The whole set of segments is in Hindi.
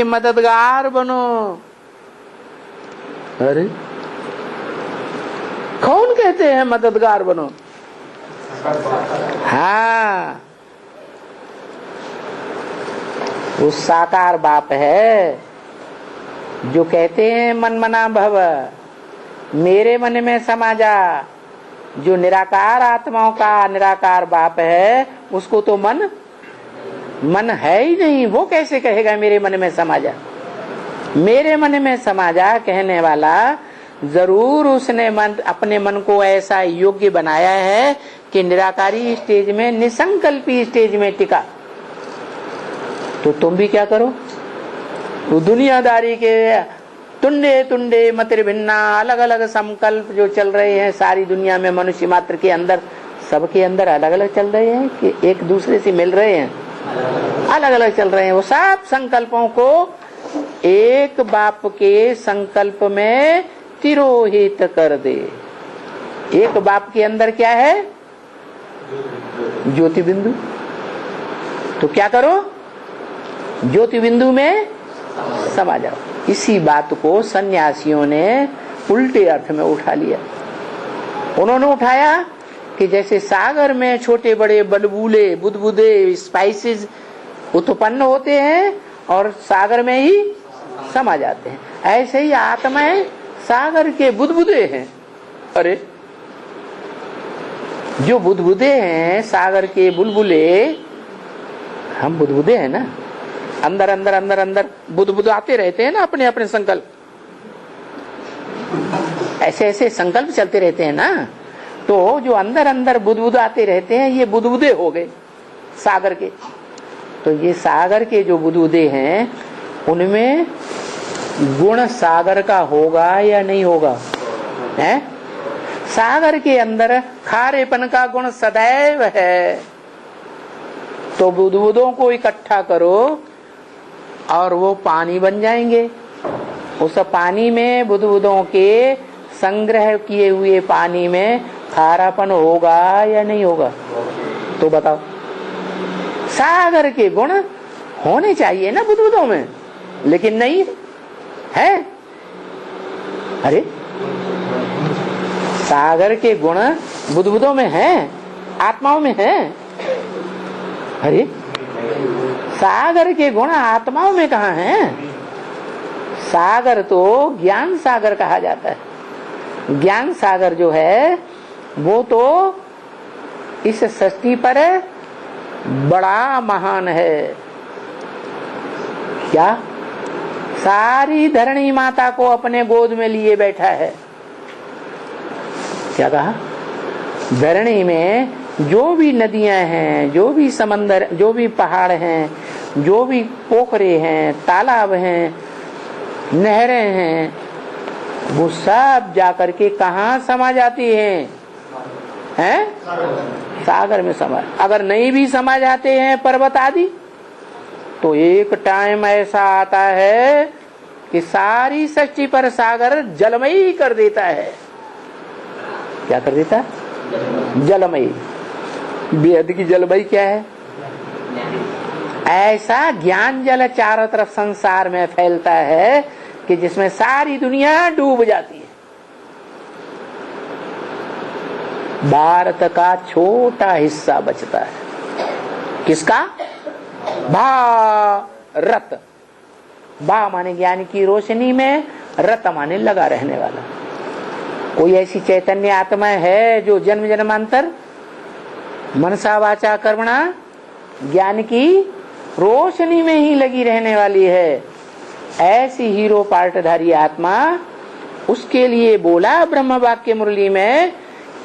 मददगार बनो। अरे कौन कहते हैं मददगार बनो? हाँ, वो साकार बाप है जो कहते हैं मन मना भव, मेरे मन में समा जा। जो निराकार आत्माओं का निराकार बाप है उसको तो मन है ही नहीं, वो कैसे कहेगा मेरे मन में समा जा? मेरे मन में समा जा कहने वाला जरूर उसने अपने मन को ऐसा योग्य बनाया है कि निराकारी स्टेज में, निसंकल्पी स्टेज में टिका। तो तुम भी क्या करो, तो दुनियादारी के टुंडे टुंडे मतिर भिन्ना अलग अलग संकल्प जो चल रहे हैं सारी दुनिया में, मनुष्य मात्र के अंदर, सबके अंदर अलग अलग चल रहे हैं कि एक दूसरे से मिल रहे हैं? अलग अलग चल रहे हैं। वो सब संकल्पों को एक बाप के संकल्प में तिरोहित कर दे। एक बाप के अंदर क्या है? ज्योति बिंदु। तो क्या करो? ज्योति बिंदु में समा जाओ। इसी बात को सन्यासियों ने उल्टे अर्थ में उठा लिया। उन्होंने उठाया कि जैसे सागर में छोटे बड़े बलबूले बुदबुदे स्पाइसेस उत्पन्न होते हैं और सागर में ही समा जाते हैं, ऐसे ही आत्माएं सागर के बुदबुदे हैं। अरे जो बुदबुदे हैं सागर के बुलबुले, हम बुदबुदे हैं ना, अंदर अंदर अंदर अंदर बुदबुद आते रहते हैं ना, अपने अपने संकल्प, ऐसे ऐसे संकल्प चलते रहते हैं ना। तो जो अंदर अंदर बुदबुद आते रहते हैं ये बुदबुदे हो गए सागर के। तो ये सागर के जो बुदबुदे हैं उनमें गुण सागर का होगा या नहीं होगा? है? सागर के अंदर खारेपन का गुण सदैव है। तो बुदबुदों को इकट्ठा करो और वो पानी बन जाएंगे। उस पानी में बुदबुदों के संग्रह किए हुए पानी में खारापन होगा या नहीं होगा? तो बताओ, सागर के गुण होने चाहिए ना बुदबुदों में, लेकिन नहीं है। अरे सागर के गुण बुदबुदों में हैं, आत्माओं में हैं। अरे सागर के गुण आत्माओं में कहाँ हैं? सागर तो ज्ञान सागर कहा जाता है। ज्ञान सागर जो है वो तो इस सृष्टि पर बड़ा महान है। क्या? सारी धरणी माता को अपने गोद में लिए बैठा है। क्या कहा? धरणी में जो भी नदियां हैं, जो भी समंदर, जो भी पहाड़ हैं, जो भी पोखरे हैं, तालाब हैं, नहरें हैं, वो सब जाकर के कहाँ समा जाती हैं? हैं? सागर में समा। अगर नहीं भी समा जाते हैं पर्वत आदि, तो एक टाइम ऐसा आता है कि सारी सृष्टि पर सागर जलमयी कर देता है। क्या कर देता? जलमयी। बेहद की जलमयी क्या है? ऐसा ज्ञान जल चारों तरफ संसार में फैलता है कि जिसमें सारी दुनिया डूब जाती है। भारत का छोटा हिस्सा बचता है। किसका? भारत। भा माने ज्ञान की रोशनी में, रत माने लगा रहने वाला। कोई ऐसी चैतन्य आत्मा है जो जन्म जन्मांतर मनसा वाचा कर्मणा ज्ञान की रोशनी में ही लगी रहने वाली है? ऐसी हीरो पार्टधारी आत्मा, उसके लिए बोला ब्रह्म वाक्य मुरली में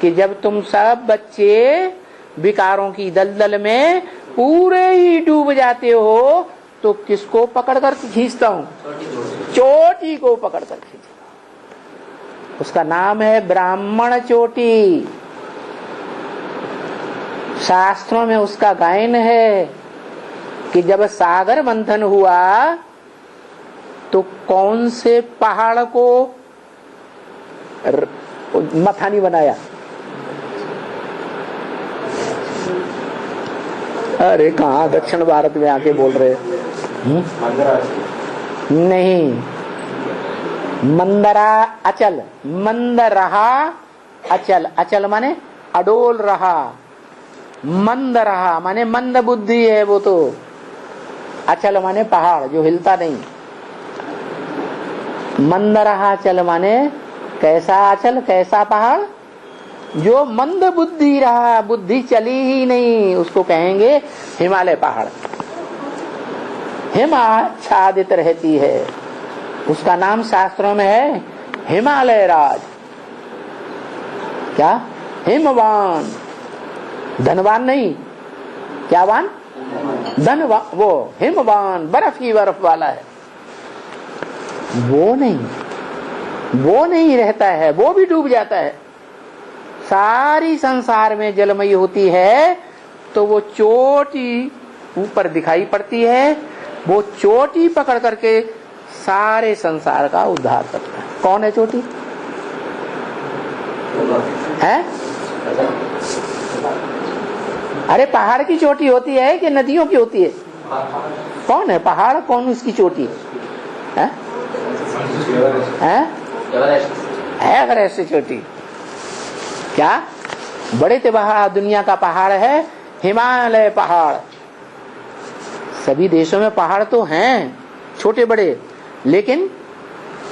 कि जब तुम सब बच्चे विकारों की दलदल में पूरे ही डूब जाते हो तो किसको पकड़कर खींचता हूं? चोटी को पकड़कर खींचता। उसका नाम है ब्राह्मण चोटी। शास्त्रों में उसका गायन है कि जब सागर मंथन हुआ तो कौन से पहाड़ को मथानी बनाया? अरे कहाँ दक्षिण भारत में आके बोल रहे? नहीं, मंदरा अचल, मंद रहा अचल, अचल माने अडोल रहा, मंद रहा माने मंद बुद्धि है वो तो, अचल माने पहाड़ जो हिलता नहीं, मंद रहा अचल माने कैसा अचल, कैसा पहाड़, जो मंद बुद्धि रहा, बुद्धि चली ही नहीं, उसको कहेंगे हिमालय पहाड़। हिमाच्छादित रहती है, उसका नाम शास्त्रों में है हिमालय राज। क्या? हिमवान, धनवान नहीं, क्या वान? धनवान, वो हिमवान, बर्फ ही बर्फ वाला है, वो नहीं रहता है, वो भी डूब जाता है। सारी संसार में जलमयी होती है तो वो चोटी ऊपर दिखाई पड़ती है, वो चोटी पकड़ करके सारे संसार का उद्धार करता है। कौन है चोटी? है? अरे पहाड़ की चोटी होती है कि नदियों की होती है? कौन है पहाड़, कौन उसकी चोटी है? एवरेस्ट चोटी। क्या? बड़े तिबहा दुनिया का पहाड़ है हिमालय पहाड़। सभी देशों में पहाड़ तो हैं छोटे बड़े, लेकिन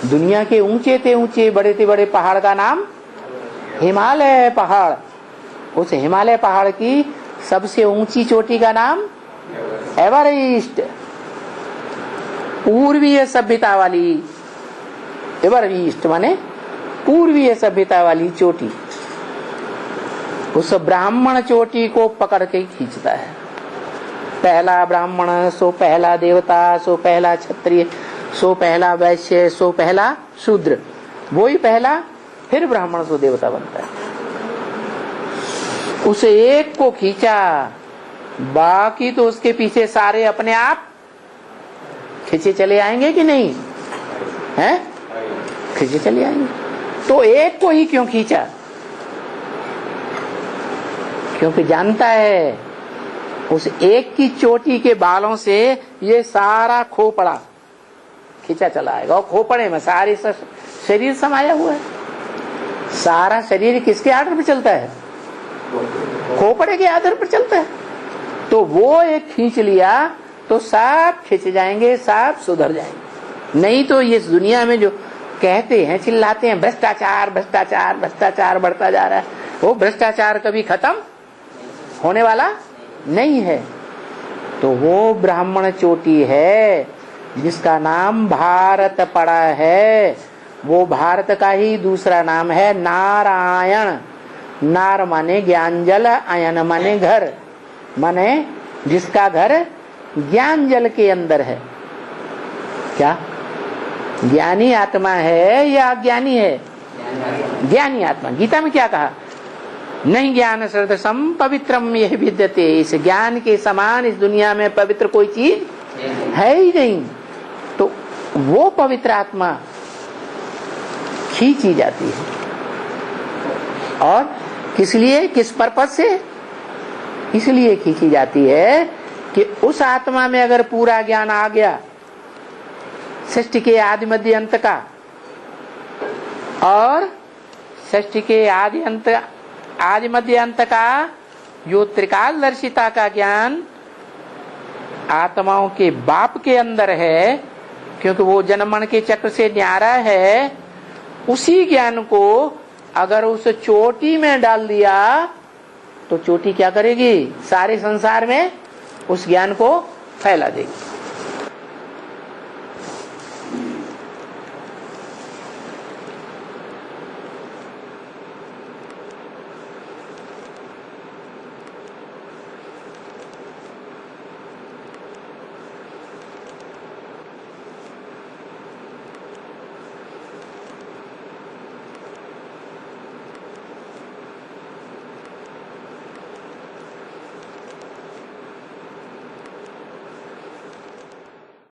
दुनिया के ऊंचे ते ऊंचे बड़े ते बड़े पहाड़ का नाम हिमालय पहाड़। उस हिमालय पहाड़ की सबसे ऊंची चोटी का नाम एवरेस्ट। पूर्वीय सभ्यता वाली, एवरेस्ट माने पूर्वीय सभ्यता वाली चोटी, उस ब्राह्मण चोटी को पकड़ के खींचता है। पहला ब्राह्मण सो पहला देवता, सो पहला क्षत्रिय, सो पहला वैश्य, सो पहला शूद्र, वो ही पहला, फिर ब्राह्मण सो देवता बनता है। उसे एक को खींचा, बाकी तो उसके पीछे सारे अपने आप खींचे चले आएंगे कि नहीं? हैं? खींचे चले आएंगे। तो एक को ही क्यों खींचा? क्योंकि जानता है उस एक की चोटी के बालों से ये सारा खोपड़ा खींचा चला आएगा, और खोपड़े में सारी शरीर समाया हुआ है। सारा शरीर किसके आधार पर चलता है? खोपड़े के आधार पर चलता है। तो वो एक खींच लिया तो सब खींच जाएंगे, सब सुधर जाएंगे। नहीं तो इस दुनिया में जो कहते हैं, चिल्लाते हैं भ्रष्टाचार भ्रष्टाचार भ्रष्टाचार बढ़ता जा रहा है, वो भ्रष्टाचार कभी खत्म होने वाला नहीं है। तो वो ब्राह्मण चोटी है जिसका नाम भारत पड़ा है। वो भारत का ही दूसरा नाम है नारायण। नार माने ज्ञान जल, आयन माने घर, माने जिसका घर ज्ञान जल के अंदर है। क्या? ज्ञानी आत्मा है या अज्ञानी है? ज्ञानी आत्मा। गीता में क्या कहा? नहीं ज्ञान सदृशम पवित्रम यह विद्यते। इस ज्ञान के समान इस दुनिया में पवित्र कोई चीज है ही नहीं। तो वो पवित्र आत्मा खींची जाती है, और किस लिए, किस पर्पज से? इसलिए खींची जाती है कि उस आत्मा में अगर पूरा ज्ञान आ गया सृष्टि के आदि मध्य अंत का, और सृष्टि के आदि अंत आदि मध्य अंत का जो त्रिकालदर्शिता का ज्ञान आत्माओं के बाप के अंदर है, क्योंकि वो जन्मन के चक्र से न्यारा है, उसी ज्ञान को अगर उस चोटी में डाल दिया तो चोटी क्या करेगी? सारे संसार में उस ज्ञान को फैला देगी।